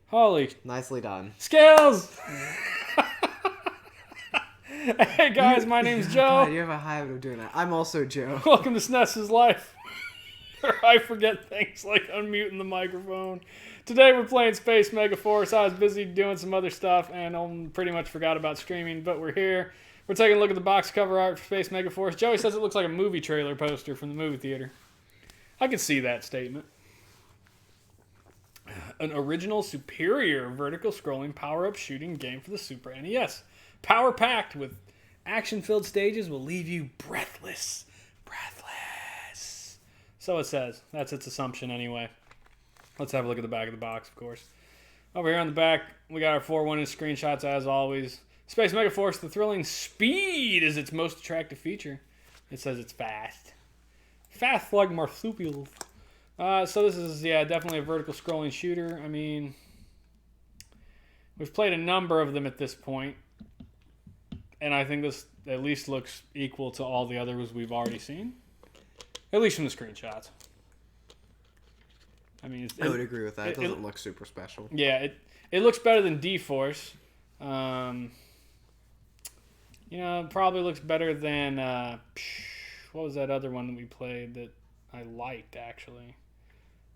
Holy Nicely done. skills! Hey guys, my name's Joe. God, you have a habit of doing that. I'm also Joe. Welcome to SNES's Life. I forget things like unmuting the microphone. Today we're playing Space Megaforce. I was busy doing some other stuff and pretty much forgot about streaming, but we're here. We're taking a look at the box cover art for Space Megaforce. Joey says it looks like a movie trailer poster from the movie theater. I can see that statement. An original, superior, vertical scrolling power-up shooting game for the Super NES. Power-packed with action-filled stages will leave you breathless. Breathless. So it says. That's its assumption anyway. Let's have a look at the back of the box, of course. Over here on the back, we got our 4 1-inch screenshots as always. Space Megaforce, the thrilling speed is its most attractive feature. It says it's fast. Fast like marsupials. So this is, definitely a vertical scrolling shooter. I mean, we've played a number of them at this point. And I think this at least looks equal to all the others we've already seen. At least from the screenshots. I mean, I would agree with that. It doesn't look super special. Yeah, it looks better than D-Force. It probably looks better than... what was that other one that we played that I liked, actually?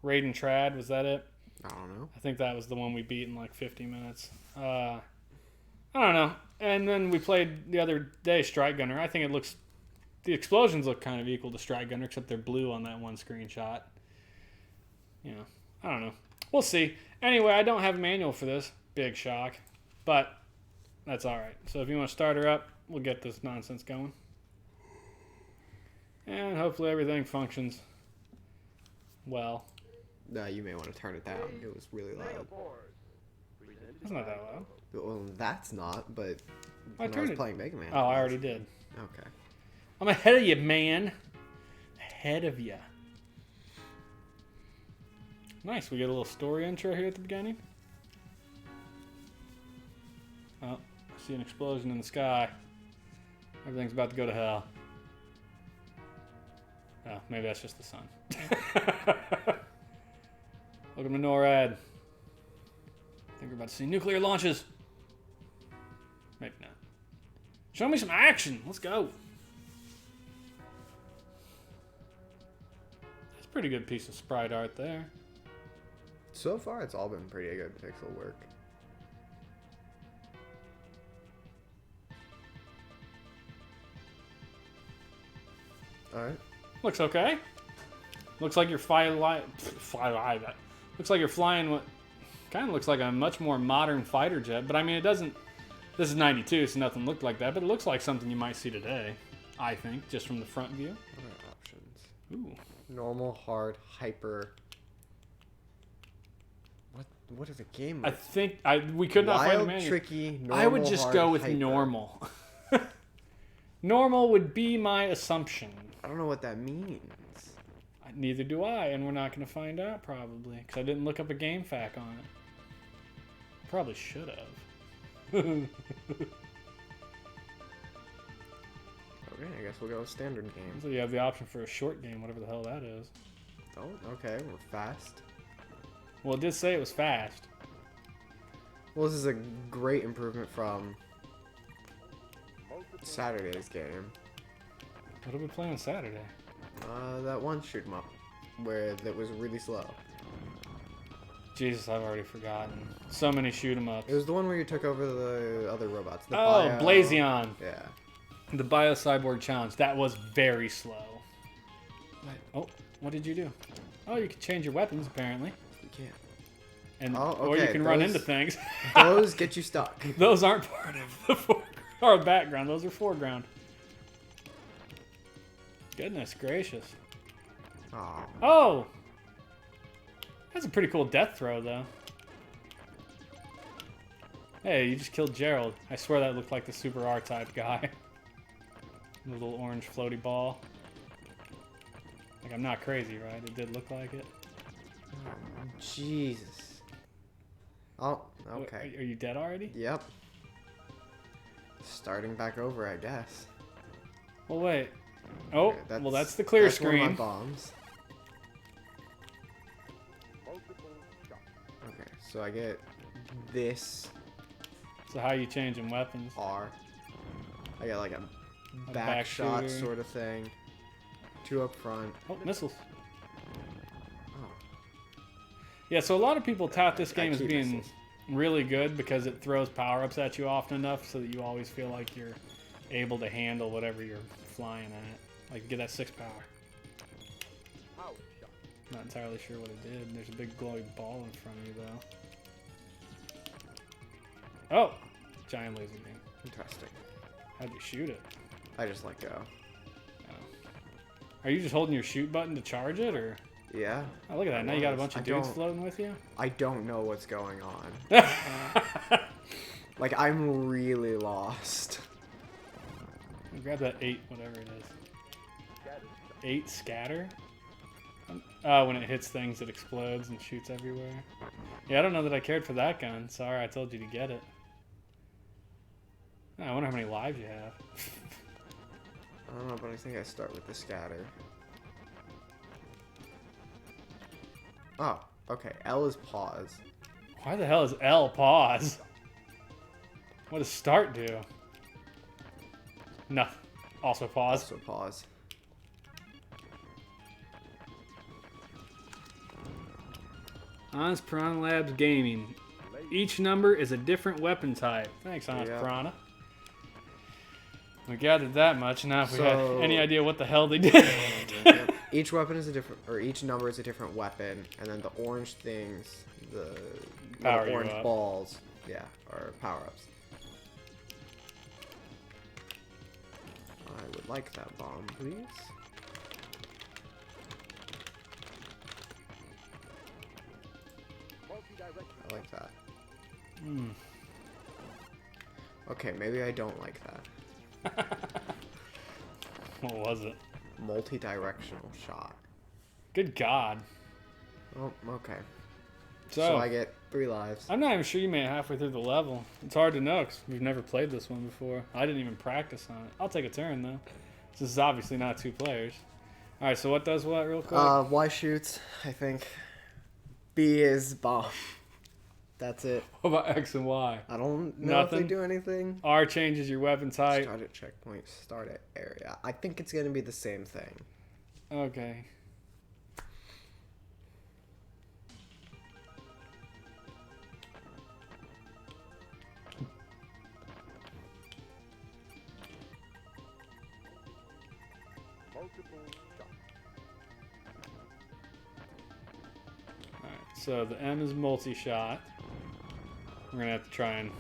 Raid and Trad, was that it? I don't know. I think that was the one we beat in like 50 minutes. I don't know. And then we played the other day Strike Gunner. I think it looks... The explosions look kind of equal to Strike Gunner, except they're blue on that one screenshot. I don't know. We'll see. Anyway, I don't have a manual for this. Big shock. But that's alright. So if you want to start her up, we'll get this nonsense going. And hopefully everything functions well. You may want to turn it down. It was really loud. It's not that loud. Well, that's not, but I was playing Mega Man. Oh, I already did. Okay. I'm ahead of you, man. Ahead of you. Nice. We get a little story intro here at the beginning. Oh, I see an explosion in the sky. Everything's about to go to hell. Oh, maybe that's just the sun. Welcome to NORAD. I think we're about to see nuclear launches. Maybe not. Show me some action. Let's go. That's a pretty good piece of sprite art there. So far, it's all been pretty good pixel work. Alright. Looks okay. Looks like you're looks like you're flying what kind of looks like a much more modern fighter jet. But I mean, it doesn't. This is 92, so nothing looked like that. But it looks like something you might see today. I think, just from the front view. What are options? Ooh. Normal, hard, hyper. What is a game? I think we could not find a manual. Tricky, normal, I would just hard, go with hyper. normal. Normal would be my assumption. I don't know what that means. Neither do I, and we're not going to find out probably because I didn't look up a game fact on it. Probably should have. Okay, I guess we'll go with standard game. So you have the option for a short game, whatever the hell that is. Oh, okay, we're fast. Well, it did say it was fast. Well, this is a great improvement from Saturday's game. What are we playing on Saturday? That one shoot 'em up where that was really slow. Jesus, I've already forgotten. So many shoot 'em ups. It was the one where you took over the other robots. The Blazion. Yeah. The Bio Cyborg Challenge. That was very slow. Oh, what did you do? Oh, you can change your weapons apparently. You can't. And okay, or you can run into things. Those get you stuck. Those aren't part of the foreground or background. Those are foreground. Goodness gracious. Aw. Oh! That's a pretty cool death throw, though. Hey, you just killed Gerald. I swear that looked like the Super R-type guy. The little orange floaty ball. Like, I'm not crazy, right? It did look like it. Oh, Jesus. Oh, okay. Are you dead already? Yep. Starting back over, I guess. Well, wait. Oh, Okay, well, that's the clear screen. One of my bombs. Okay, so I get this So how you changing weapons? R. I got like a A back shot shooter. sort of thing. 2 up front. Oh, missiles. Oh, Yeah, so a lot of people tout this game as keep being missiles. really good because it throws power-ups at you often enough so that you always feel like you're able to handle whatever you're flying at. Like, get that 6 power. Not entirely sure what it did. There's a big glowing ball in front of you, though. Oh! Giant laser beam. Interesting. How'd you shoot it? I just let go. Oh. Are you just holding your shoot button to charge it, or? Yeah. Oh, look at that. Now you got a bunch of I dudes don't- floating with you? I don't know what's going on. Like, I'm really lost. Grab that 8, whatever it is. 8 scatter? When it hits things, it explodes and shoots everywhere. Yeah, I don't know that I cared for that gun. Sorry, I told you to get it. I wonder how many lives you have. I don't know, but I think I start with the scatter. Oh, okay. L is pause. Why the hell is L pause? What does start do? Nothing. Also pause. Also pause. Honest Piranha Labs Gaming. Each number is a different weapon type. Thanks, Honest Yeah. Piranha. We gathered that much. Now, if we had So- any idea what the hell they did. Yep. Each weapon is a different, or each number is a different weapon, and then the orange things, the Power little you orange up. balls, yeah, are power-ups. I would like that bomb, please. I like that. Hmm. Okay, maybe I don't like that. What was it? Multi-directional shot. Good God. Oh, okay. So, So I get 3 lives. I'm not even sure you made it halfway through the level. It's hard to know because we've never played this one before. I didn't even practice on it. I'll take a turn, though. This is obviously not 2 players. All right, so what does what real quick? Y shoots, I think. B is bomb. That's it. What about X and Y? I don't know if Nothing? they do anything. R changes your weapon type. Start at checkpoint, start at area. I think it's gonna be the same thing. Okay. Alright, so the M is multi-shot. We're gonna have to try and...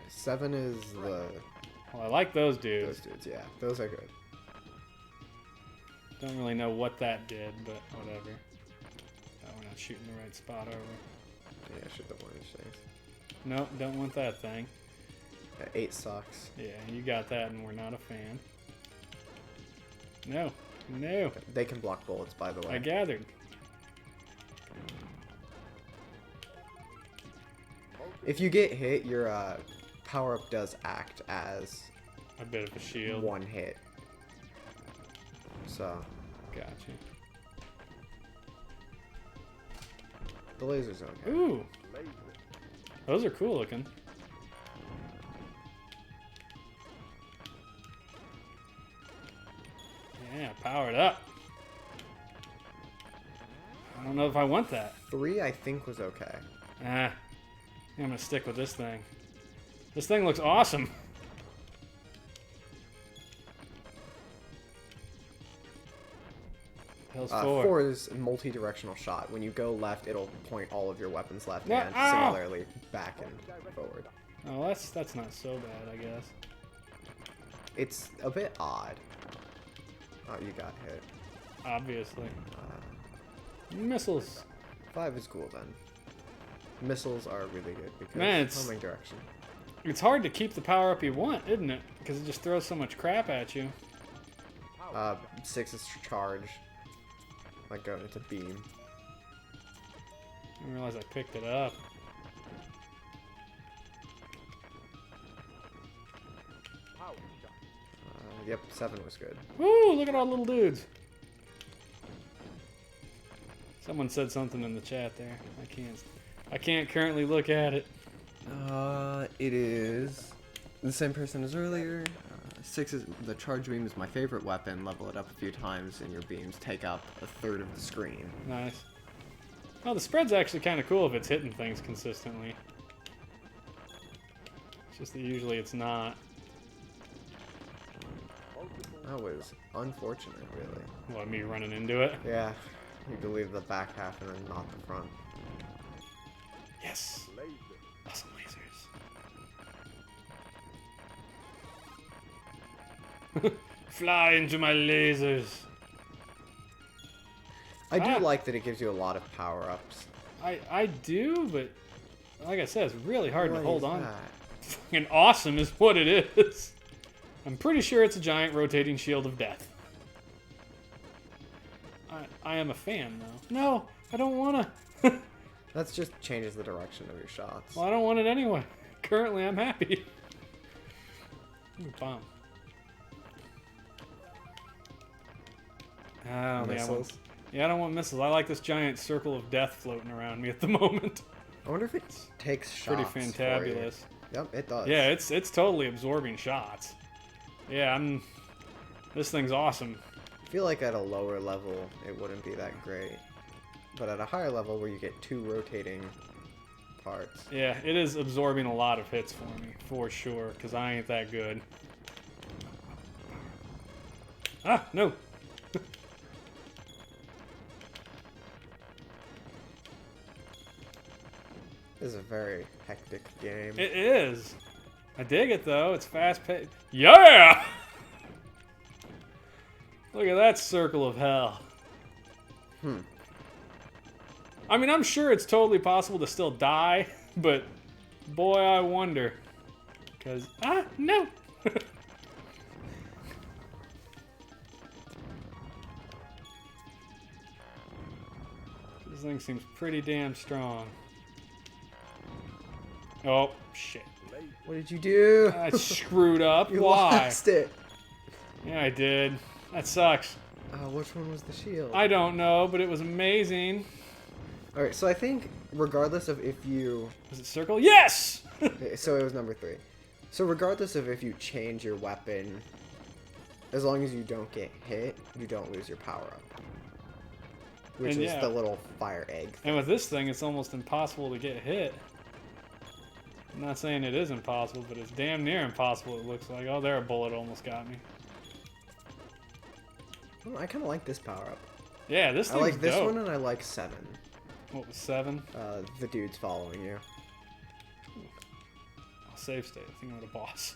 7 is the Well, I like those dudes. those dudes. Yeah, those are good. Don't really know what that did, but whatever. Oh, we're not shooting the right spot over. Yeah, shoot the orange things. Nope, don't want that thing. 8 sucks. Yeah, you got that, and we're not a fan. No, no. They can block bullets, by the way. I gathered. If you get hit, your power up does act as A bit of a shield. 1 hit. So Gotcha. the laser's okay. Ooh, those are cool looking. Yeah, powered up. I don't know if I want that. 3, I think, was okay. Ah, I'm gonna stick with this thing. This thing looks awesome. Hell's 4. 4 is a multi-directional shot. When you go left, it'll point all of your weapons left Yeah, and ow! similarly back and forward. Oh, that's not so bad, I guess. It's a bit odd. Oh, you got hit. Obviously. Missiles. 5 is cool then. Missiles are really good because Man, it's- homing direction. It's hard to keep the power up you want, isn't it? Because it just throws so much crap at you. 6 is charge. Like going into beam. I didn't realize I picked it up. Yep, 7 was good. Woo! Look at all the little dudes. Someone said something in the chat there. I can't. I can't currently look at it. It is the same person as earlier. 6 is the charge beam is my favorite weapon. Level it up a few times, and your beams take up a third of the screen. Nice. Oh, the spread's actually kind of cool if it's hitting things consistently. It's just that usually it's not. That was unfortunate, really. What, me running into it? Yeah, you can leave the back half and then not the front. Yes. Awesome lasers. Fly into my lasers. I do like that it gives you a lot of power-ups. I do, but like I said, it's really hard to hold on. That? Fucking awesome is what it is. I'm pretty sure it's a giant rotating shield of death. I am a fan, though. No, I don't want to. That just changes the direction of your shots. Well, I don't want it anyway. Currently, I'm happy. Ooh, bomb. I don't think I want. Yeah, I don't want missiles. I like this giant circle of death floating around me at the moment. I wonder if it takes shots. Pretty fantabulous. Yep, it does. Yeah, it's totally absorbing shots. Yeah, this thing's awesome. I feel like at a lower level, it wouldn't be that great. But at a higher level where you get 2 rotating parts. Yeah, it is absorbing a lot of hits for me, for sure, because I ain't that good. Ah, no! This is a very hectic game. It is. I dig it, though. It's fast-paced. Yeah! Look at that circle of hell. I mean, I'm sure it's totally possible to still die, but boy, I wonder. Because, no! This thing seems pretty damn strong. Oh, shit. What did you do? I screwed up. You Why? lost it. Yeah, I did. That sucks. Which one was the shield? I don't know, but it was amazing. Alright, so I think regardless of if you... Was it circle? Yes! So it was number 3. So regardless of if you change your weapon, as long as you don't get hit, you don't lose your power-up. Which is the little fire egg thing. And with this thing, it's almost impossible to get hit. I'm not saying it is impossible, but it's damn near impossible, it looks like. Oh, there, a bullet almost got me. Oh, I kind of like this power-up. Yeah, this thing's I like this dope. one, and I like 7. What was 7? The dude's following you. I'll save state. I think I'm at a boss.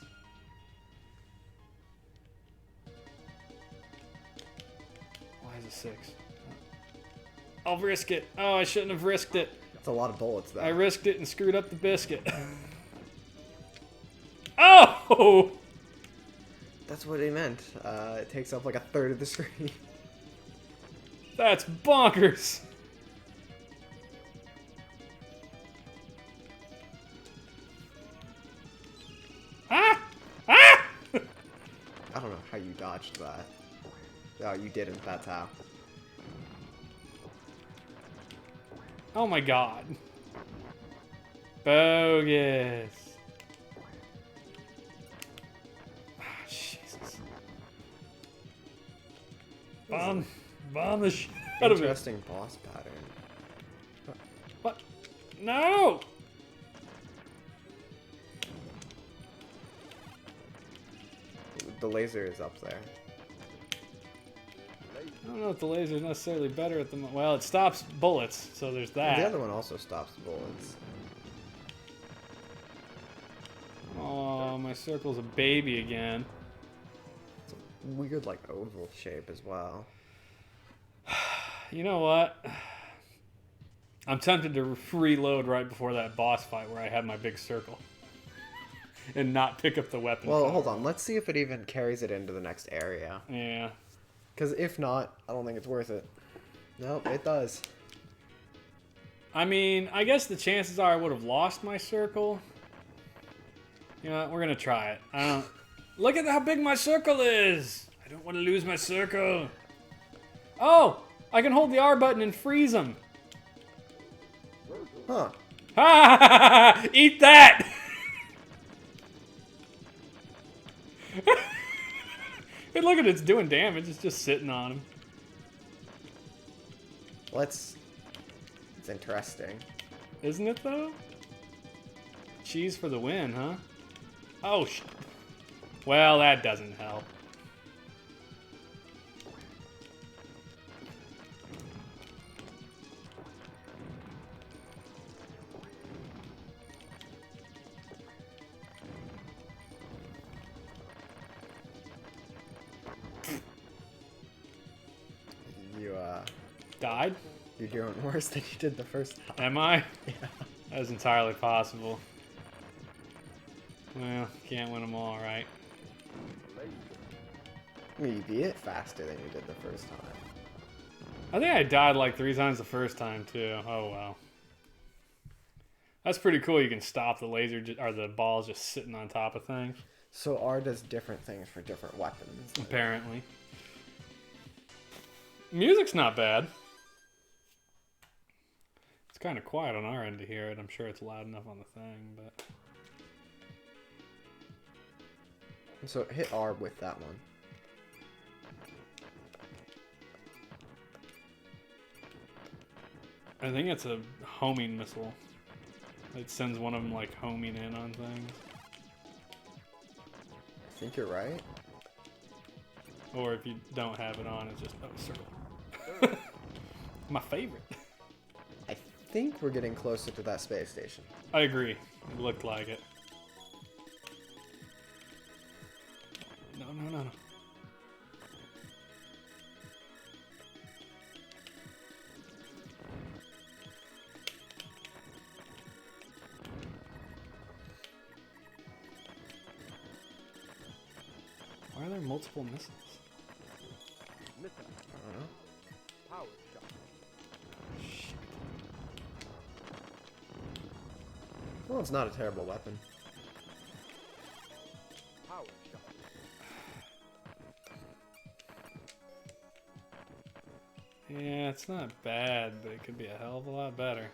Why is it 6? I'll risk it. Oh, I shouldn't have risked it. It's a lot of bullets, though. I risked it and screwed up the biscuit. Oh! That's what he meant. It takes up like a third of the screen. That's bonkers. Ah! Ah! I don't know how you dodged that. Oh, you didn't. That's how. Oh my god. Bogus. Ah, Jesus. Bomb the shit out of it. Interesting boss pattern. What? No! The laser is up there. I don't know if the laser's necessarily better at the moment. Well, it stops bullets, so there's that. And the other one also stops bullets. Oh, my circle's a baby again. It's a weird, like, oval shape as well. You know what? I'm tempted to reload right before that boss fight where I had my big circle. And not pick up the weapon. Well, hold on. Let's see if it even carries it into the next area. Yeah. Because if not, I don't think it's worth it. Nope, it does. I mean, I guess the chances are I would have lost my circle. You know what? We're going to try it. I don't... Look at how big my circle is! I don't want to lose my circle. Oh! I can hold the R button and freeze them. Huh. Ah! Eat that! Hey, look at it, it's doing damage. It's just sitting on him. Well, it's interesting. Isn't it, though? Cheese for the win, huh? Oh, well, that doesn't help. You, Died? You're doing worse than you did the first time. Am I? Yeah. That is entirely possible. Well, can't win them all, right? I mean, you beat it faster than you did the first time. I think I died like 3 times the first time, too. Oh, well. That's pretty cool. You can stop the laser or the balls just sitting on top of things. So R does different things for different weapons. Apparently. Music's not bad. It's kind of quiet on our end to hear it. I'm sure it's loud enough on the thing, but... So hit R with that one. I think it's a homing missile. It sends one of them like homing in on things. I think you're right. Or if you don't have it on, it's just circle. My favorite. I think we're getting closer to that space station. I agree. It looked like it. No, no, no, no. Why are there multiple missiles? I don't know. Power shot. Shit. Well, it's not a terrible weapon. Power shot. Yeah, it's not bad, but it could be a hell of a lot better.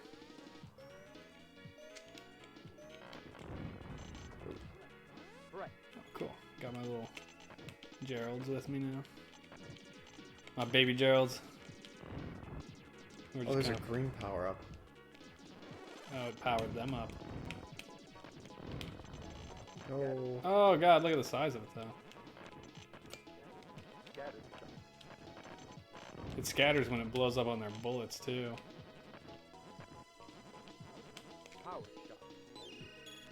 Right. Oh, cool. Got my little Geralds with me now. My baby Geralds. We're Oh, just there's a kind of, green power up. oh, it powered them up. Oh. Oh god, look at the size of it though. Scattered shot. It scatters when it blows up on their bullets too. Power shot.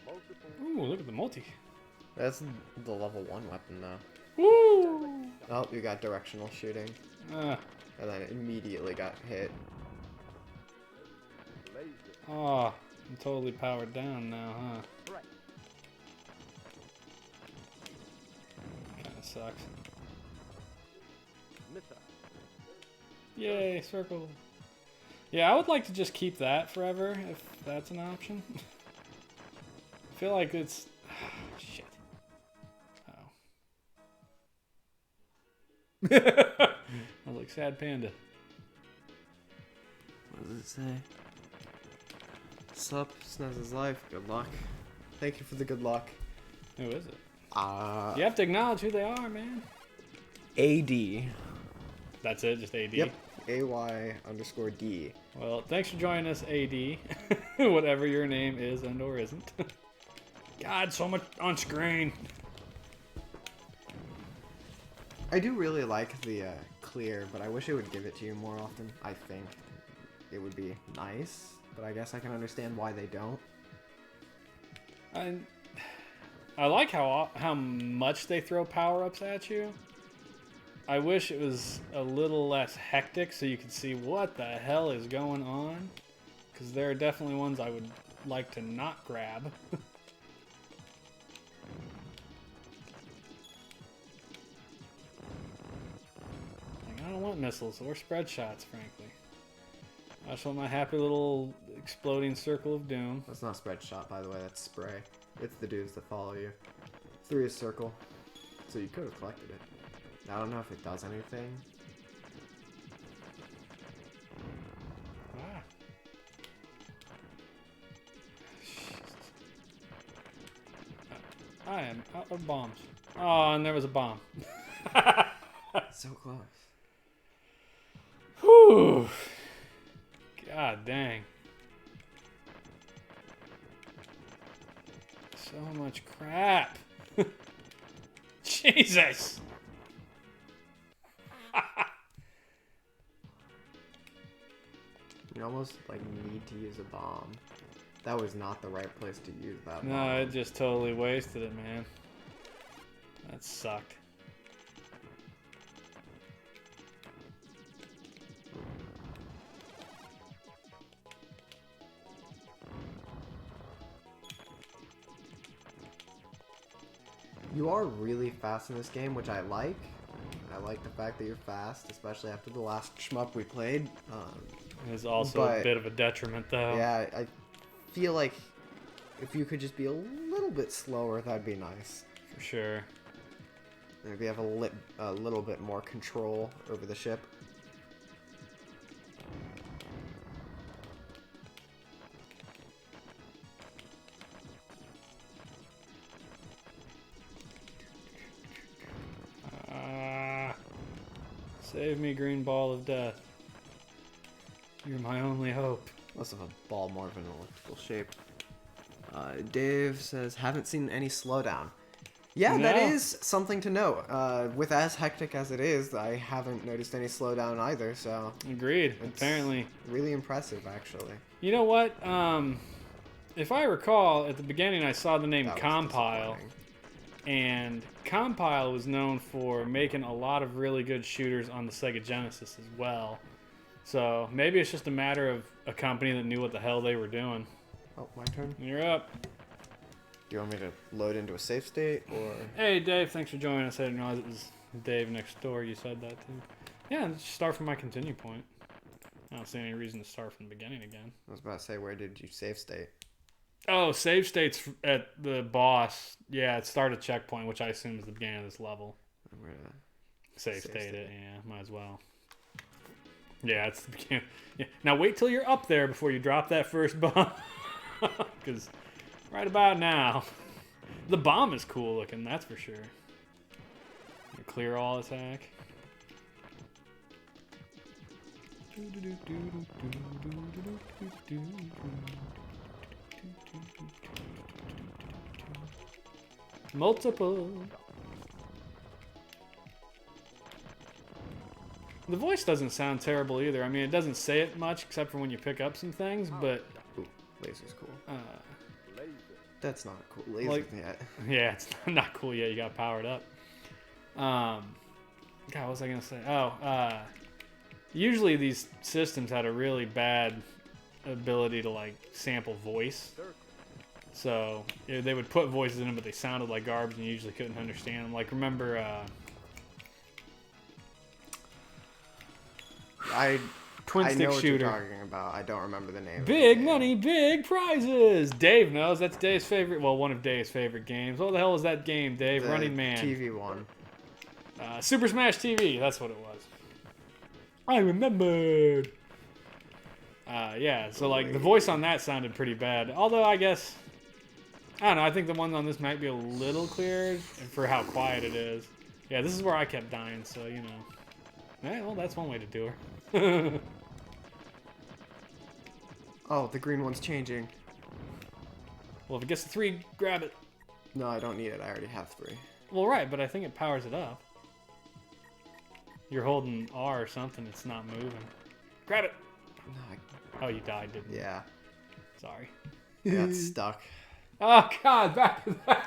Multiple. Ooh, look at the multi. That's the level 1 weapon though. Woo! Oh, you got directional shooting. Uh, And then it immediately got hit. Laser. oh, I'm totally powered down now, huh? Right. Kinda sucks. Missile. Yay, circle. Yeah, I would like to just keep that forever, if that's an option. I feel like it's... shit. Oh. I was like, sad panda. What does it say? Sup, SNES is life. Good luck. Thank you for the good luck. Who is it? You You have to acknowledge who they are, man. AD. That's it, just AD? Yep. AY_D. Well, thanks for joining us, AD. Whatever your name is and or isn't. God, so much on screen. I do really like the clear, but I wish it would give it to you more often. I think it would be nice, but I guess I can understand why they don't. I like how much they throw power-ups at you. I wish it was a little less hectic so you could see what the hell is going on. Because there are definitely ones I would like to not grab. Like, I don't want missiles or spread shots, frankly. I just want my happy little exploding circle of doom. That's not spread shot, by the way. That's spray. It's the dudes that follow you. 3 is circle. So you could have collected it. I don't know if it does anything. Ah. I am out of bombs. Oh, and there was a bomb. So close. Whew. God dang. So much crap. Jesus. You almost like need to use a bomb. That was not the right place to use that bomb. No, it just totally wasted it, man. That sucked. You are really fast in this game, which I like. I like the fact that you're fast, especially after the last shmup we played. It was also a bit of a detriment, though. Yeah, I feel like if you could just be a little bit slower, that'd be nice. For sure. Maybe have a little bit more control over the ship. Save me, green ball of death. You're my only hope. Less of a ball, more of an elliptical shape. Dave says, haven't seen any slowdown. Yeah, No. that is something to note. With as hectic as it is, I haven't noticed any slowdown either, so... Agreed. It's Apparently. really impressive, actually. You know what? If I recall, at the beginning I saw the name That was Compile. disappointing. And Compile was known for making a lot of really good shooters on the Sega Genesis as well. So maybe it's just a matter of a company that knew what the hell they were doing. Oh, my turn. You're up. Do you want me to load into a safe state, or... Hey, Dave, thanks for joining us. I didn't realize it was Dave next door. You said that, too. Yeah, just start from my continue point. I don't see any reason to start from the beginning again. I was about to say, where did you save state? Oh, save states at the boss. Yeah, it started checkpoint, which I assume is the beginning of this level. Where, Save Save state state. it, yeah, might as well. Yeah, it's the beginning. Yeah. Now wait till you're up there before you drop that first bomb. Because right about now, the bomb is cool looking, that's for sure. You clear all attack. Multiple. The voice doesn't sound terrible either. I mean, it doesn't say it much except for when you pick up some things, but Ooh, laser's cool. Laser. That's not cool. Laser Like- yet. yeah, it's not cool yet. You got powered up. God, what was I gonna say? Usually these systems had a really bad ability to like sample voice. Circle. So yeah, they would put voices in them, but they sounded like garbage, and you usually couldn't understand them. Like remember, twin I stick know what shooter. you're talking about. I don't remember the name. of Big the game. money, big prizes. Dave knows. That's Dave's favorite. Well, one of Dave's favorite games. What the hell was that game, Dave? The Running Man. TV one. Super Smash TV. That's what it was. I remembered. Yeah. So like the voice on that sounded pretty bad. Although I guess I don't know. I think the one on this might be a little clearer for how quiet it is. Yeah. This is where I kept dying. So you know. Yeah, well, that's one way to do her. Oh, the green one's changing. Well, if it gets to 3, grab it. No, I don't need it. I already have 3. Well, right, but I think it powers it up. You're holding R or something. It's not moving. Grab it. No, Oh, you died, didn't you? yeah. Sorry. I got stuck. Oh, God, back to that.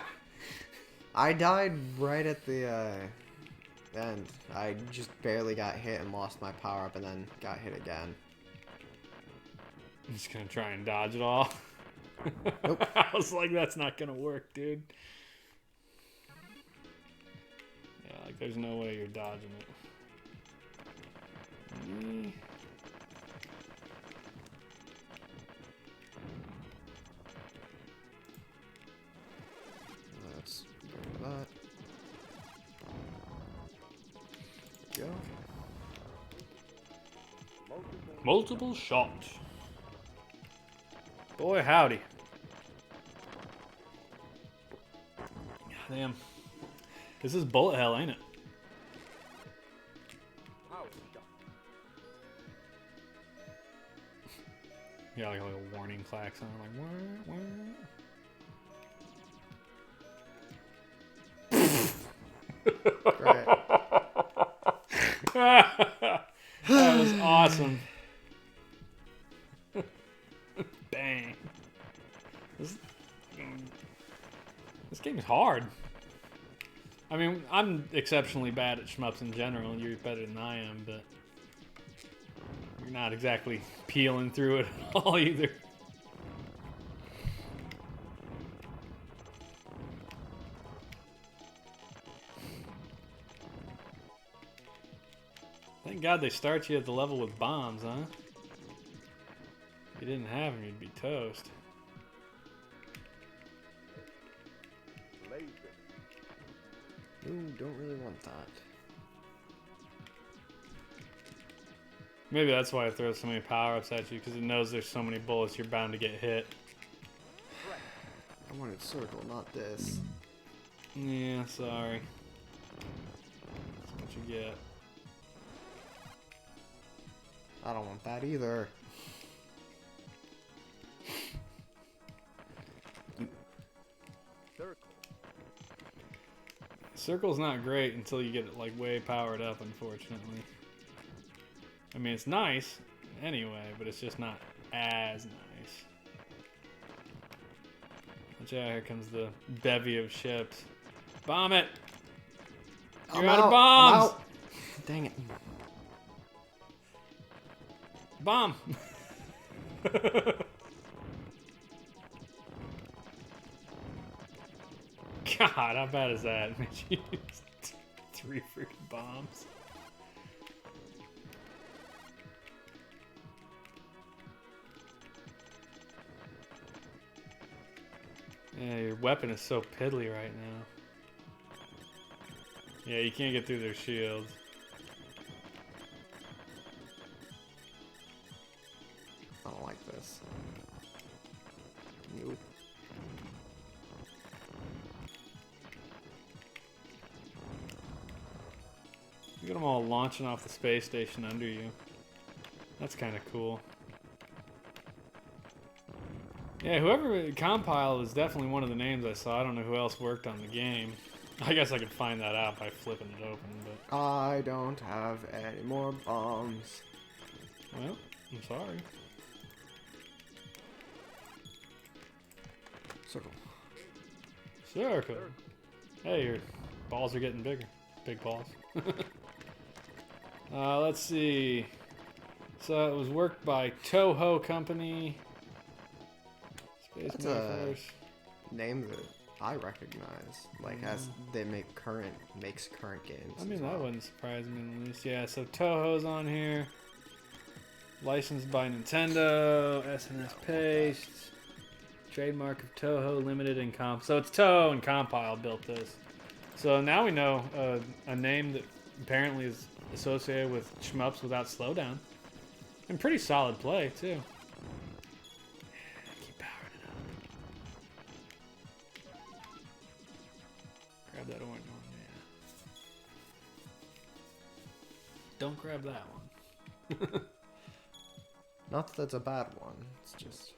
I died right at the end. I just barely got hit and lost my power up and then got hit again. I'm just going to try and dodge it all. Nope. I was like, that's not going to work, dude. Yeah, like, there's no way you're dodging it. Let's go that. Go. Multiple shots. Boy, howdy. Damn. This is bullet hell, ain't it? Power shot. Yeah, like a little warning klaxon. Like, Great. That was awesome. Bang. This game is hard. I mean, I'm exceptionally bad at shmups in general. You're better than I am, but you're not exactly peeling through it at all either. Thank God they start you at the level with bombs, huh? If you didn't have them, you'd be toast. Laser. Ooh, don't really want that. Maybe that's why it throws so many power-ups at you, because it knows there's so many bullets you're bound to get hit. I wanted circle, not this. Yeah, sorry. That's what you get. I don't want that either. Circle. Circle's not great until you get it like way powered up, unfortunately. I mean, it's nice anyway, but it's just not as nice. Watch out, here comes the bevy of ships. Bomb it! You're out of bombs! I'm out. Dang it. Bomb! God, how bad is that? You used 3 freaking bombs. Yeah, your weapon is so piddly right now. Yeah, you can't get through their shields. I don't like this. Nope. Look at them all launching off the space station under you. That's kind of cool. Yeah, whoever compiled is definitely one of the names I saw. I don't know who else worked on the game. I guess I could find that out by flipping it open, but... I don't have any more bombs. Well, I'm sorry. Circle. Circle. Hey, your balls are getting bigger. Big balls. Let's see. So it was worked by Toho Company. Space That's Megaforce. a name that I recognize. Like, as they makes current games. I mean, as that well. wouldn't surprise me in the least. Yeah, so Toho's on here. Licensed by Nintendo. SNES Paste. Trademark of Toho Limited and Comp. So it's Toho and Compile built this. So now we know a name that apparently is associated with shmups without slowdown. And pretty solid play, too. Keep powering it up. Grab that orange one, yeah. Don't grab that one. Not that that's a bad one. It's just...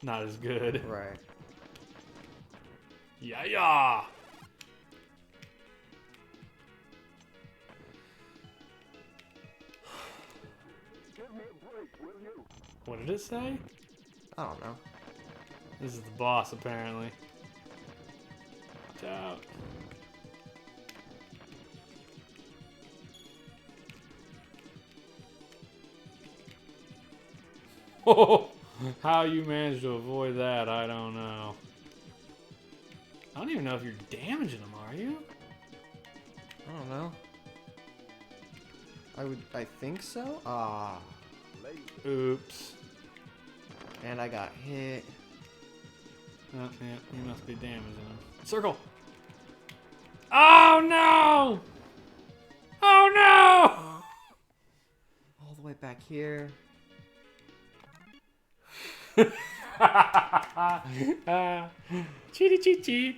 Not as good. Right. Yeah, yeah! Give me a break, will you? What did it say? I don't know. This is the boss, apparently. Watch out. Oh, how you managed to avoid that, I don't know. I don't even know if you're damaging them, are you? I don't know. I think so? Ah. Laser. Oops. And I got hit. Oh, yeah, you must be damaging them. Circle! Oh, no! Oh, no! All the way back here. Cheaty cheat cheat.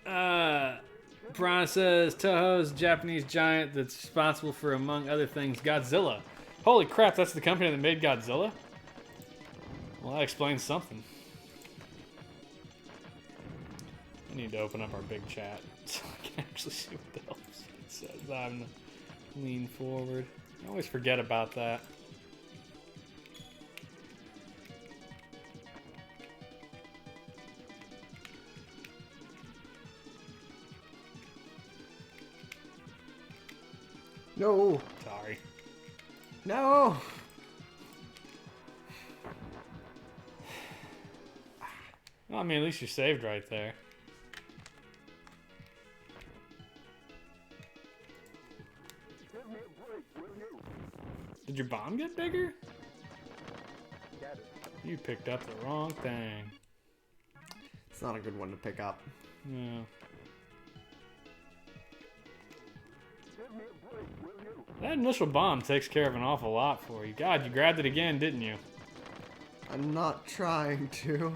Piranha says Toho's a Japanese giant that's responsible for, among other things, Godzilla. Holy crap, that's the company that made Godzilla? Well, that explains something. I need to open up our big chat so I can actually see what the hell it says. I'm gonna lean forward. I always forget about that. No. Sorry. No. Well, I mean, at least you saved right there. Give me a break, will you? Did your bomb get bigger? Got it. You picked up the wrong thing. It's not a good one to pick up. Yeah. Give me a break, will you? That initial bomb takes care of an awful lot for you. God, you grabbed it again, didn't you? I'm not trying to.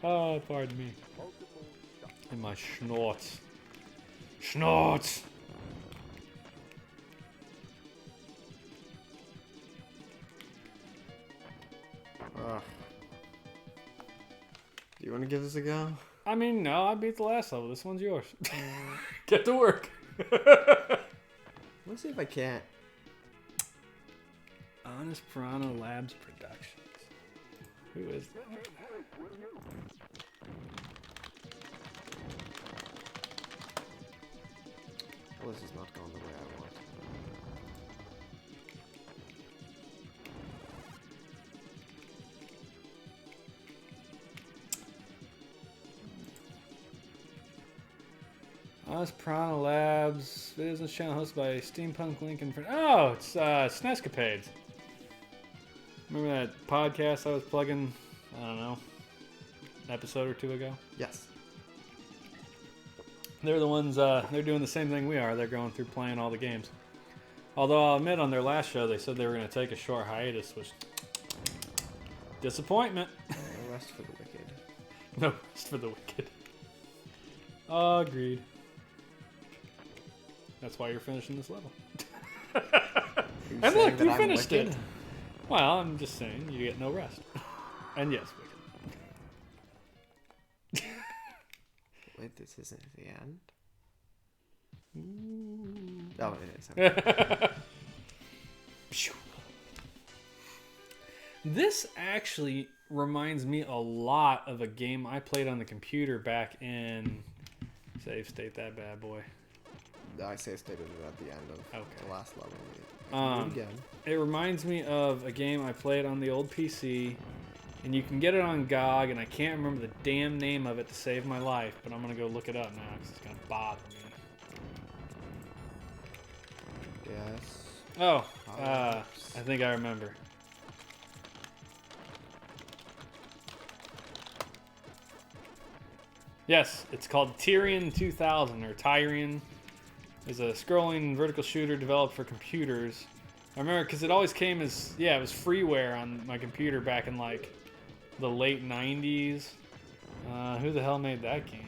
Oh, pardon me. Multiple shots. And my schnorts. Schnorts! Ugh. Do you want to give this a go? I mean, no, I beat the last level. This one's yours. Get to work. Let's see if I can't. Honest Piranha Labs Productions. Who is that? Give me a break, will you? Well, this is not going the way I want. Honest Piranha Labs business channel hosted by Steampunk Lincoln. Oh, it's SNEScapades. Remember that podcast I was plugging, I don't know, an episode or two ago? Yes. They're the ones, they're doing the same thing we are. They're going through playing all the games. Although I'll admit on their last show they said they were going to take a short hiatus, which disappointment. No rest for the wicked. No rest for the wicked. Agreed. That's why you're finishing this level. And look, you finished it. Well, I'm just saying, you get no rest. And yes, wicked. Wait, this isn't the end? Oh, it is. Okay. This actually reminds me a lot of a game I played on the computer back in... Save state that bad boy. I say stated it at the end of the last level. Again. It reminds me of a game I played on the old PC, and you can get it on GOG, and I can't remember the damn name of it to save my life, but I'm going to go look it up now because it's going to bother me. Yes. Oh, I think I remember. Yes, it's called Tyrian 2000, or Tyrian. It's a scrolling vertical shooter developed for computers. I remember because it always came as, it was freeware on my computer back in like the late 90s. Who the hell made that game?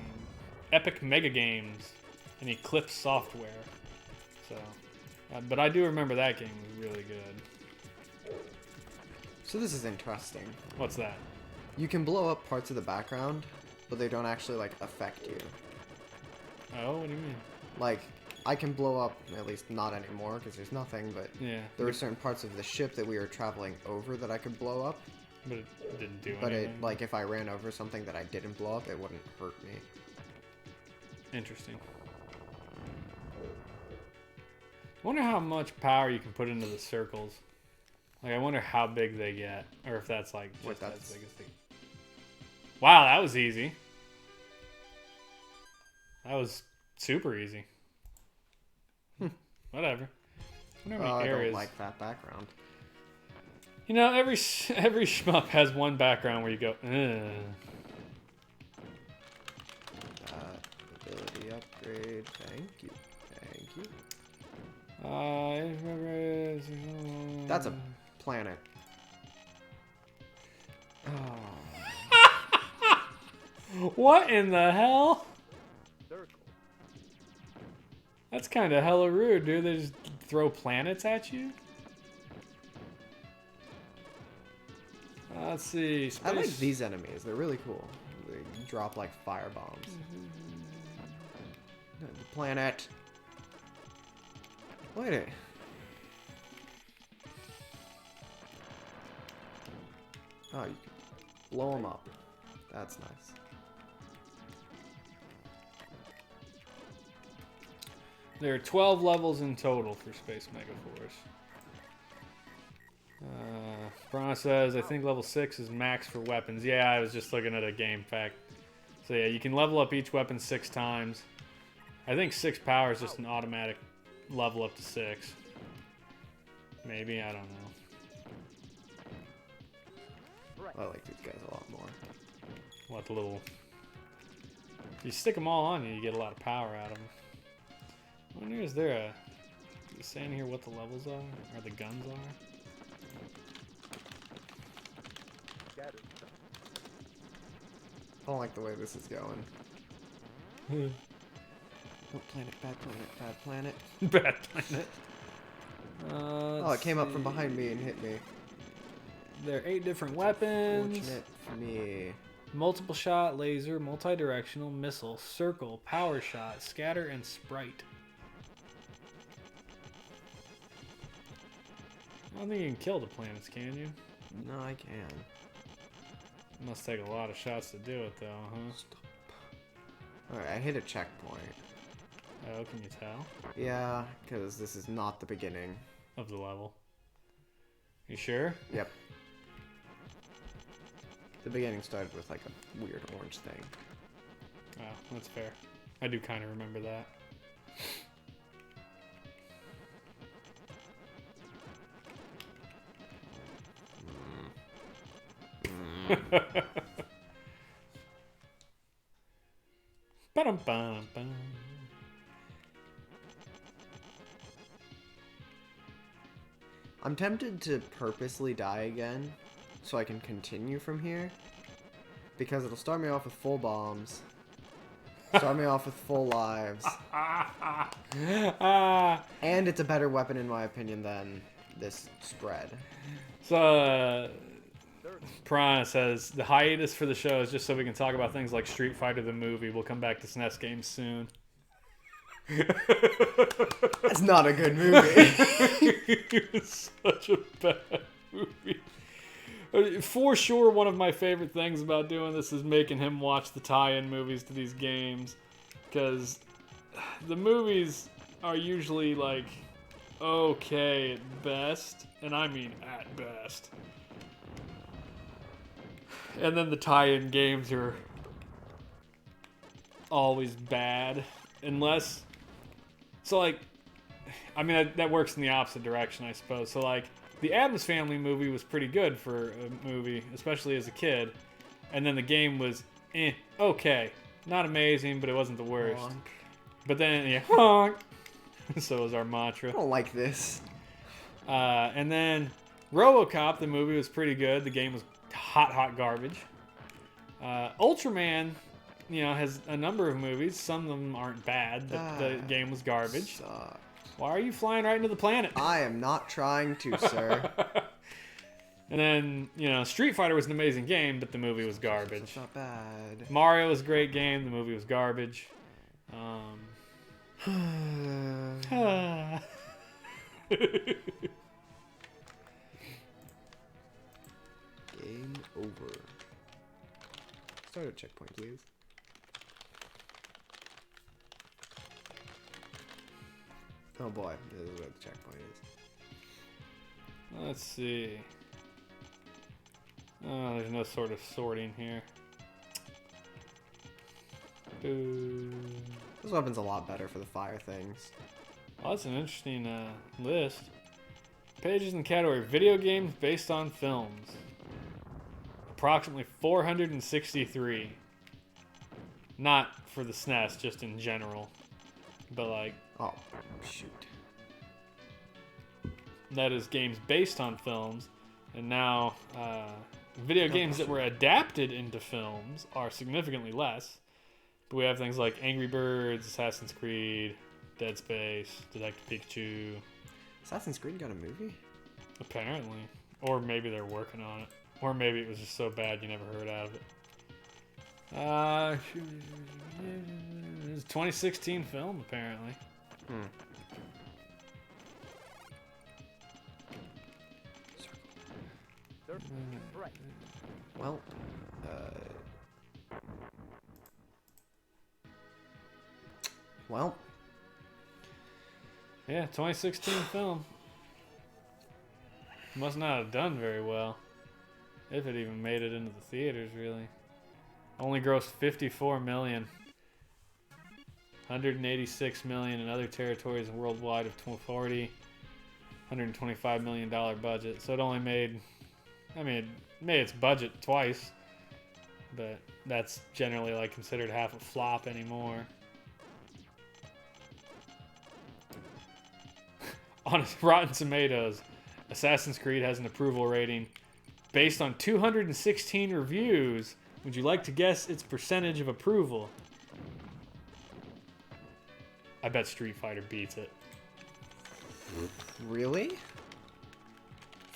Epic Mega Games and Eclipse Software. So, but I do remember that game was really good. So this is interesting. What's that? You can blow up parts of the background, but they don't actually like affect you. Oh, what do you mean? Like, I can blow up, at least not anymore because there's nothing, but Yeah. there were certain parts of the ship that we were traveling over that I could blow up. But it didn't do But anything. it, like, if I ran over something that I didn't blow up, it wouldn't hurt me. Interesting. I wonder how much power you can put into the circles. Like, I wonder how big they get, or if that's like just as big as they. Wow, that was easy. That was super easy. Whatever. I wonder how many I areas. don't like that background. You know, every shmup has one background where you go, ugh. Ability upgrade. Thank you. Thank you. That's a planet. Oh. What in the hell? Circle. That's kind of hella rude, dude. They just throw planets at you? Let's see. Space. I like these enemies. They're really cool. They drop like fire bombs. The planet. Wait a... Oh, you can blow them up. That's nice. There are 12 levels in total for Space Megaforce. Brana says, I think level 6 is max for weapons. Yeah, I was just looking at a game fact. So yeah, you can level up each weapon 6 times. I think 6 power is just an automatic level up to 6. Maybe, I don't know. I like these guys a lot more. What the little... If you stick them all on you, you get a lot of power out of them. I wonder, is there a... Is it saying here what the levels are? Or the guns are? Scattered. I don't like the way this is going. Oh, planet, bad planet, bad planet. Bad planet. Oh, it came up from behind me and hit me. There are 8 different weapons. Fortunate for me. Multiple shot, laser, multi-directional, missile, circle, power shot, scatter, and sprite. I don't think you can kill the planets, can you? No, I can. Must take a lot of shots to do it, though, huh? Alright, I hit a checkpoint. Oh, can you tell? Yeah, because this is not the beginning. Of the level. You sure? Yep. The beginning started with like a weird orange thing. Oh, that's fair. I do kind of remember that. Ba-dum-bum-bum. I'm tempted to purposely die again so I can continue from here. Because it'll start me off with full bombs. Start me off with full lives. And it's a better weapon in my opinion than this spread. So, Piranha says, the hiatus for the show is just so we can talk about things like Street Fighter the movie. We'll come back to SNES games soon. That's not a good movie. It's such a bad movie. For sure, one of my favorite things about doing this is making him watch the tie-in movies to these games. Because the movies are usually, like, okay at best. And I mean at best. And then the tie-in games are always bad. Unless... So, like... I mean, that works in the opposite direction, I suppose. So, like... The Addams Family movie was pretty good for a movie, especially as a kid. And then the game was, okay. Not amazing, but it wasn't the worst. Honk. But then, yeah, honk. So was our mantra. I don't like this. And then RoboCop, the movie, was pretty good. The game was hot garbage. Ultraman, you know, has a number of movies. Some of them aren't bad, but the game was garbage. Sucks. Why are you flying right into the planet? I am not trying to, sir. And then, you know, Street Fighter was an amazing game, but the movie was garbage. It's not bad. Mario was a great game, the movie was garbage. Game over. Start a checkpoint, please. Oh boy, this is where the checkpoint is. Let's see. Oh, there's no sort of sorting here. Boo. This weapon's a lot better for the fire things. Oh, that's an interesting list. Pages in the category video games based on films. Approximately 463. Not for the SNES, just in general. But like... Oh, shoot. That is games based on films. And now Video games that were adapted into films are significantly less. But we have things like Angry Birds, Assassin's Creed, Dead Space, Detective Pikachu. Assassin's Creed got a movie? Apparently. Or maybe they're working on it. Or maybe it was just so bad you never heard out of it. It's a 2016 film, apparently. Right. Well, well, Yeah, 2016 film. Must not have done very well. If it even made it into the theaters, really. Only grossed 54 million. 186 million in other territories worldwide of 40. $125 million budget. So it only made, it made its budget twice. But that's generally like considered half a flop anymore. On Rotten Tomatoes, Assassin's Creed has an approval rating based on 216 reviews. Would you like to guess its percentage of approval? I bet Street Fighter beats it. really?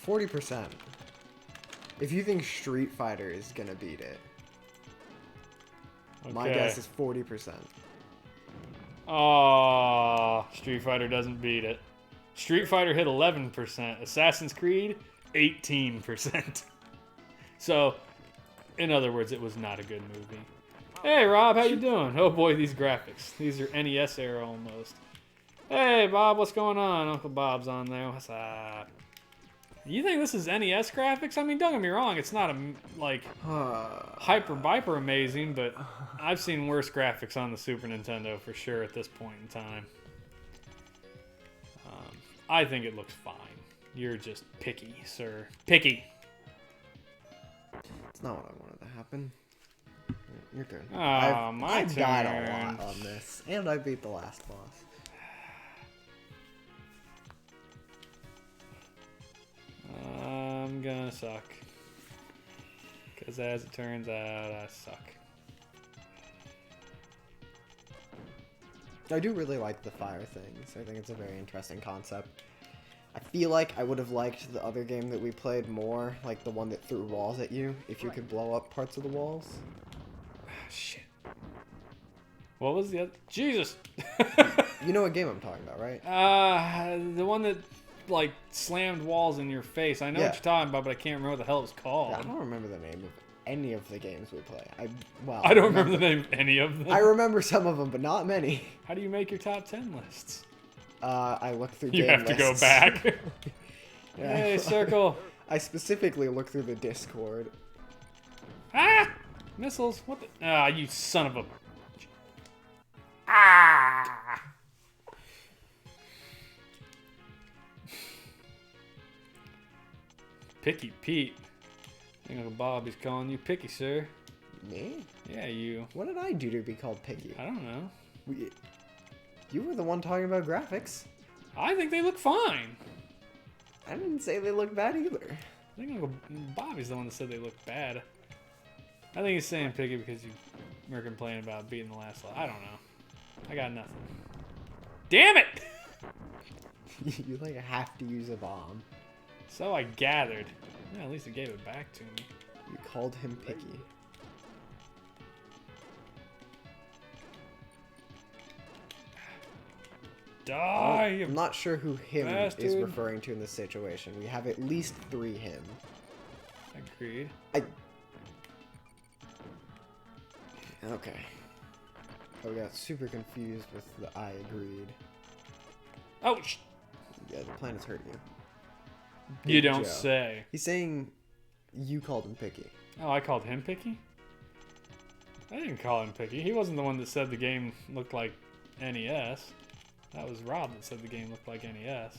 40%. If you think Street Fighter is gonna beat it, my Okay. guess is 40%. Oh, Street Fighter doesn't beat it. Street Fighter hit 11%. Assassin's Creed, 18%. So, in other words, it was not a good movie. Hey, Rob, how you doing? Oh boy, these graphics. These are NES era almost. Hey, Bob, what's going on? Uncle Bob's on there. What's up? You think this is NES graphics? I mean, don't get me wrong. It's not hyper amazing, but I've seen worse graphics on the Super Nintendo for sure at this point in time. I think it looks fine. You're just picky, sir. Picky. It's not what I wanted to happen. Your turn. Oh, I died a turn. lot on this, and I beat the last boss. I'm gonna suck. Because as it turns out, I suck. I do really like the fire things. I think it's a very interesting concept. I feel like I would have liked the other game that we played more, like the one that threw walls at you, if you could blow up parts of the walls. Shit. What was the other? Jesus! You know what game I'm talking about, right? The one that, like, slammed walls in your face. I know Yeah. what you're talking about, but I can't remember what the hell it was called. I don't remember the name of any of the games we play. I don't remember the name of any of them. I remember some of them, but not many. How do you make your top 10 lists? I look through You game have to go lists. back. Yeah. Hey, circle. I specifically look through the Discord. Ah! Missiles. What the? Ah, you son of a. Ah! Picky Pete. I think Uncle Bob is calling you picky, sir. Me? Yeah, you. What did I do to be called picky? I don't know. You were the one talking about graphics. I think they look fine. I didn't say they look bad either. I think Uncle Bobby's the one that said they look bad. I think he's saying picky because you were complaining about beating the last level. I don't know. I got nothing. Damn it! You like have to use a bomb. So I gathered. Yeah, at least it gave it back to me. You called him picky. Die! I'm not sure who him is bastard. referring to in this situation. We have at least 3 him. Agreed. Okay. I got super confused with the I agreed. Oh, Yeah, the planet's hurting you. you Big don't Joe. say. He's saying you called him picky. Oh, I called him picky? I didn't call him picky. He wasn't the one that said the game looked like NES. That was Rob that said the game looked like NES.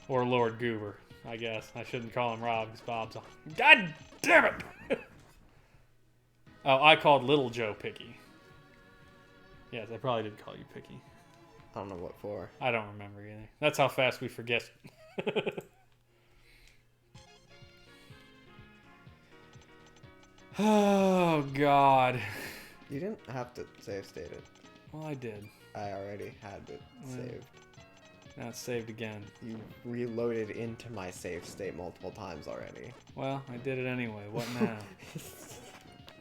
Or Lord Goober, I guess. I shouldn't call him Rob because Bob's on. God damn it! Oh, I called Little Joe picky. Yes, I probably did call you picky. I don't know what for. I don't remember either. That's how fast we forget. Oh, God. You didn't have to save state it. Well, I did. I already had it saved. Now it's saved again. You reloaded into my save state multiple times already. Well, I did it anyway. What now?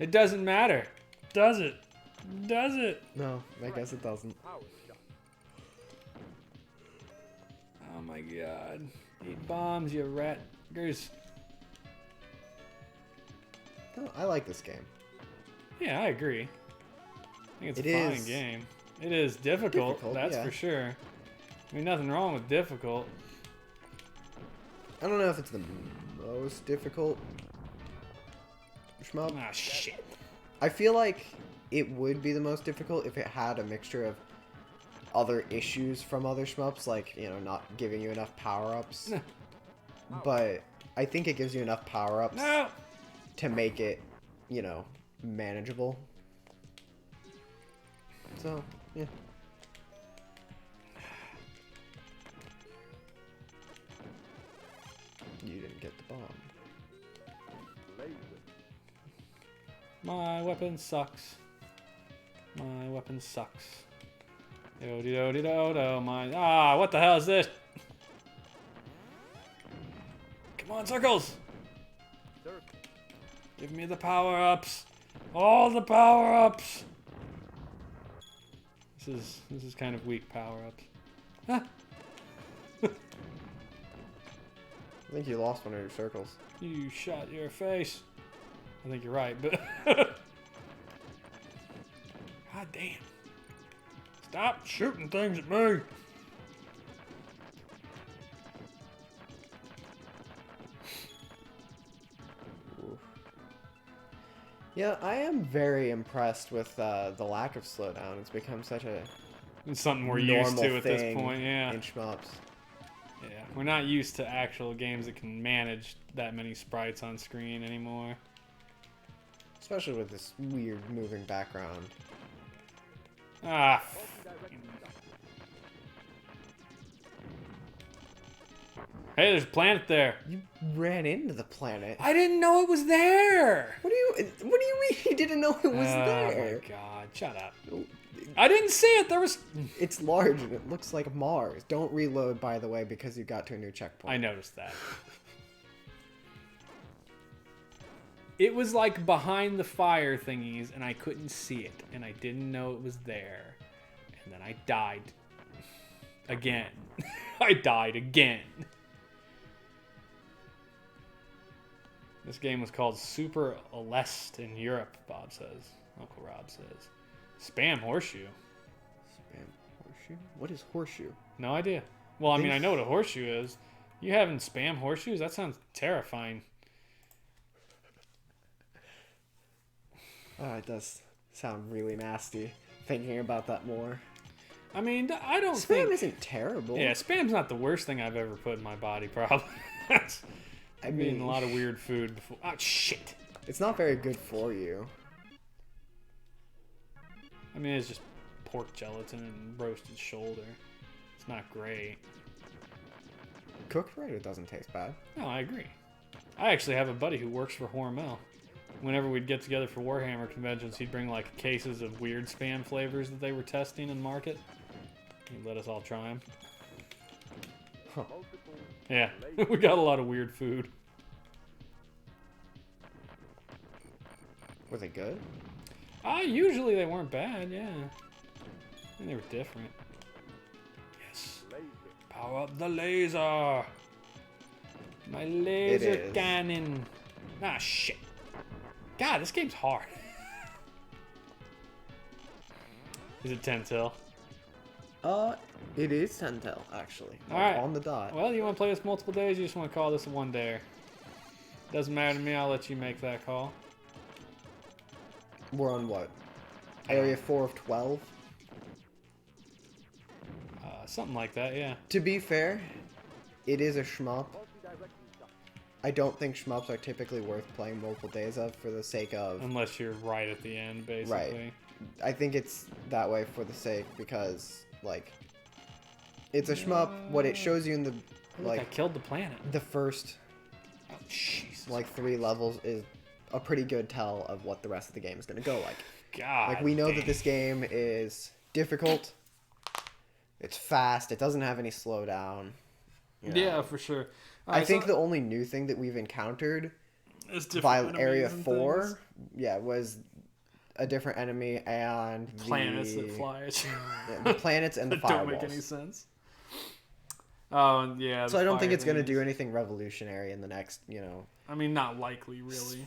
It doesn't matter. Does it? Does it? No, I guess it doesn't. Power shot. Oh my god. Eat bombs, you ratgers. No, I like this game. Yeah, I agree. I think it's It a fine is game. It is difficult, that's yeah. for sure. I mean, nothing wrong with difficult. I don't know if it's the most difficult shmup. Ah, shit. I feel like it would be the most difficult if it had a mixture of other issues from other shmups, like, you know, not giving you enough power-ups. But I think it gives you enough power-ups No! to make it, you know, manageable. So, yeah. You didn't get the bomb. Laser. My weapon sucks. My weapon sucks. Yo-de-do-de-do-do, my... Ah, what the hell is this? Come on, circles! Circle. Give me the power-ups! All the power-ups! This is kind of weak power-ups. Huh? I think you lost one of your circles. You shot your face. I think you're right, but... God damn. Stop shooting things at me! Yeah, I am very impressed with the lack of slowdown. It's become such a It's something we're used normal to at this thing point, yeah. in shmups. Yeah, we're not used to actual games that can manage that many sprites on screen anymore. Especially with this weird moving background. Ah, Multi-direction shot. hey, there's a planet there. You ran into the planet. I didn't know it was there. What do you mean you didn't know it was there? Oh my god, shut up. I didn't see it. There was. It's large and it looks like Mars. Don't reload, by the way, because you got to a new checkpoint. I noticed that. It was like behind the fire thingies, and I couldn't see it, and I didn't know it was there. And then I died. Again. I died again. This game was called Super Aleste in Europe, Bob says. Uncle Rob says. Spam Horseshoe. Spam horseshoe? What is horseshoe? No idea. Well, I mean, I know what a horseshoe is. You having spam horseshoes? That sounds terrifying. Oh, it does sound really nasty. Thinking about that more. I mean, I don't Spam think... isn't terrible. Yeah, spam's not the worst thing I've ever put in my body, probably. I I've mean, eaten a lot of weird food before. Oh, shit. it's not very good for you. I mean, it's just pork gelatin and roasted shoulder. It's not great. Cooked right, it doesn't taste bad. No, I agree. I actually have a buddy who works for Hormel. Whenever we'd get together for Warhammer conventions, he'd bring like cases of weird spam flavors that they were testing in market. He'd let us all try them. Multiple. Yeah, we got a lot of weird food. Were they good? Usually they weren't bad, yeah. And they were different. Yes. Laser. Power up the laser! My laser is. cannon! Ah, shit. God, this game's hard. Is it 10 till? It is Sentel, actually. Alright. On the dot. Well, you want to play this multiple days? You just want to call this a one day? Doesn't matter to me. I'll let you make that call. We're on what? Area 4 of 12? Something like that, yeah. To be fair, it is a shmup. Multi-direction shot. I don't think shmups are typically worth playing multiple days of for the sake of... Unless you're right at the end, basically. I think it's that way for the sake because, like, it's a shmup. What it shows you in the, Look, I like, killed the planet. the first, Oh, Jesus. like, 3 levels is a pretty good tell of what the rest of the game is going to go like. God. Like, we know damn. that this game is difficult. It's fast. It doesn't have any slowdown. You know. Yeah, for sure. All I right, think so the only new thing that we've encountered it's by different Area enemies and 4, things. was a different enemy and Planets that fly at you. the planets and the that firewalls. don't make any sense. Oh, and yeah. So the I don't think fire it's going to things. do anything revolutionary in the next, I mean, not likely, really.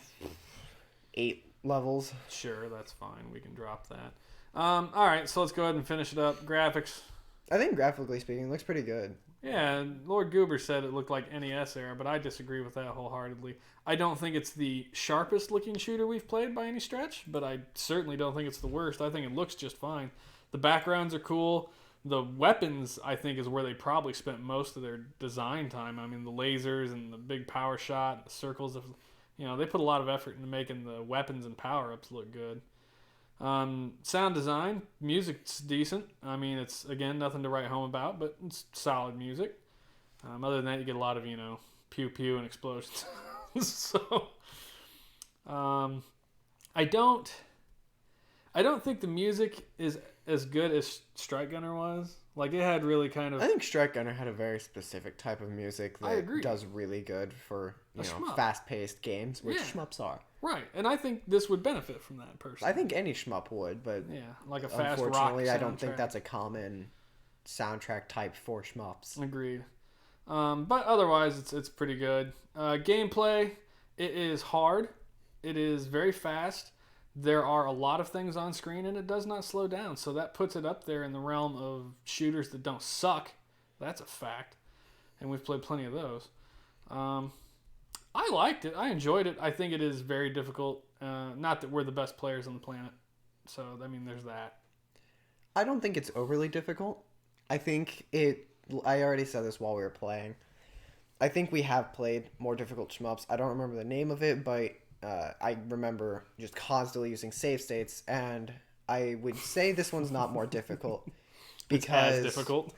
8 levels. Sure, that's fine. We can drop that. All right, so let's go ahead and finish it up. Graphics. I think graphically speaking, it looks pretty good. Yeah, Lord Goober said it looked like NES era, but I disagree with that wholeheartedly. I don't think it's the sharpest looking shooter we've played by any stretch, but I certainly don't think it's the worst. I think it looks just fine. The backgrounds are cool. The weapons, I think, is where they probably spent most of their design time. I mean, the lasers and the big power shot, the circles of, they put a lot of effort into making the weapons and power-ups look good. Sound design, music's decent. I mean, it's, again, nothing to write home about, but it's solid music. Other than that, you get a lot of, pew-pew and explosions. So, I don't think the music is as good as Strike Gunner was. Like, it had really kind of... I think Strike Gunner had a very specific type of music I agree. that does really good for, shmup. fast-paced games, which Yeah. shmups are. Right, and I think this would benefit from that personally. I think any shmup would, but Yeah, like a fast rock unfortunately, I don't think soundtrack. that's a common soundtrack type for shmups. Agreed. But otherwise, it's pretty good. Gameplay, it is hard. It is very fast. There are a lot of things on screen, and it does not slow down. So that puts it up there in the realm of shooters that don't suck. That's a fact. And we've played plenty of those. I liked it. I enjoyed it. I think it is very difficult. Not that we're the best players on the planet. So, I mean, there's that. I don't think it's overly difficult. I think I already said this while we were playing. I think we have played more difficult shmups. I don't remember the name of it, but I remember just constantly using save states, and I would say this one's not more difficult because It's as difficult.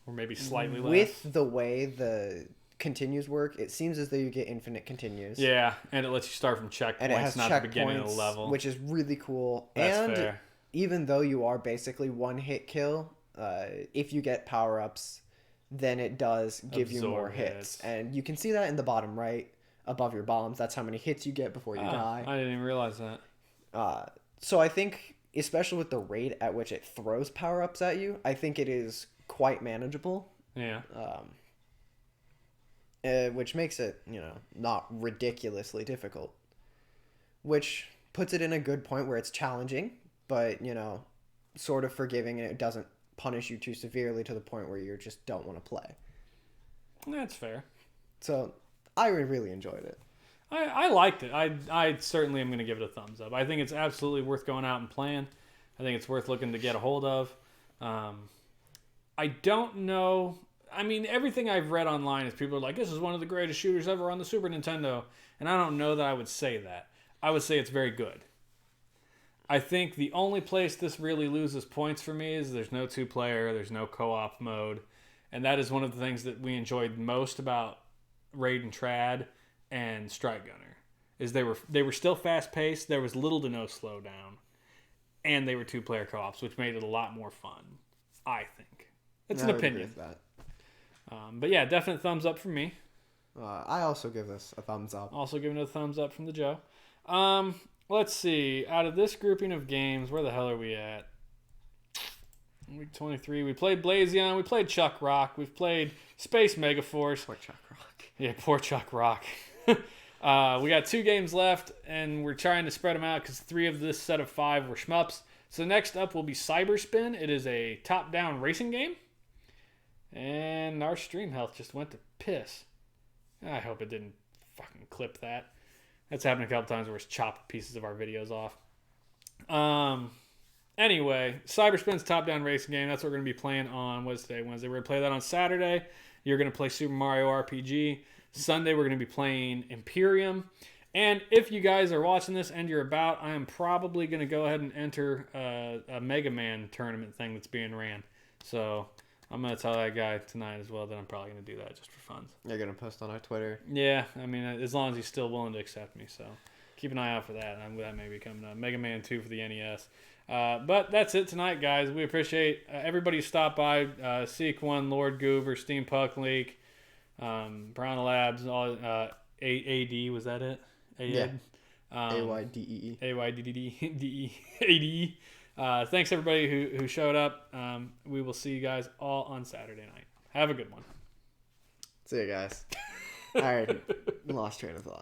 Or maybe slightly less. with the way the continues work, it seems as though you get infinite continues. Yeah, and it lets you start from checkpoints, And it has not the beginning of the checkpoints, level. which is really cool. That's and fair. even though you are basically one hit kill, if you get power ups, then it does give you more Absorb hits. hits. And you can see that in the bottom right above your bombs. That's how many hits you get before you die. I didn't even realize that. So I think, especially with the rate at which it throws power ups at you, I think it is quite manageable. Yeah. Which makes it, not ridiculously difficult. Which puts it in a good point where it's challenging, but, sort of forgiving, and it doesn't punish you too severely to the point where you just don't want to play. That's fair. So, I really enjoyed it. I liked it. I certainly am going to give it a thumbs up. I think it's absolutely worth going out and playing. I think it's worth looking to get a hold of. I don't know. I mean, everything I've read online is people are like, this is one of the greatest shooters ever on the Super Nintendo. And I don't know that I would say that. I would say it's very good. I think the only place this really loses points for me is there's no 2-player, there's no co-op mode. And that is one of the things that we enjoyed most about Raid and Trad and Strike Gunner. Is they were still fast-paced, there was little to no slowdown. And they were 2-player co-ops, which made it a lot more fun, I think. It's an I would agree opinion. with that. But yeah, definite thumbs up from me. I also give this a thumbs up. Also giving it a thumbs up from the Joe. Let's see. Out of this grouping of games, where the hell are we at? Week 23. We played Blazion. We played Chuck Rock. We've played Space Megaforce. Poor Chuck Rock. Yeah, poor Chuck Rock. We got 2 games left, and we're trying to spread them out because 3 of this set of 5 were shmups. So next up will be Cyberspin. It is a top-down racing game. And our stream health just went to piss. I hope it didn't fucking clip that. That's happened a couple times where it's chopped pieces of our videos off. Anyway, Cyberspin's top-down racing game. That's what we're going to be playing on Wednesday. We're going to play that on Saturday. You're going to play Super Mario RPG. Sunday, we're going to be playing Imperium. And if you guys are watching this and you're about, I am probably going to go ahead and enter a Mega Man tournament thing that's being ran. So I'm gonna tell that guy tonight as well that I'm probably gonna do that just for fun. You're gonna post on our Twitter. Yeah, I mean, as long as he's still willing to accept me, so keep an eye out for that. That may be coming up. Mega Man 2 for the NES. But that's it tonight, guys. We appreciate everybody who stopped by. Seek1, Lord Goober, Steampunk Leak, Brown Labs, all AD, was that it? Yeah. AYDEE. AYDDDE. Thanks everybody who showed up. We will see you guys all on Saturday night. Have a good one. See you guys. All right. Lost train of thought.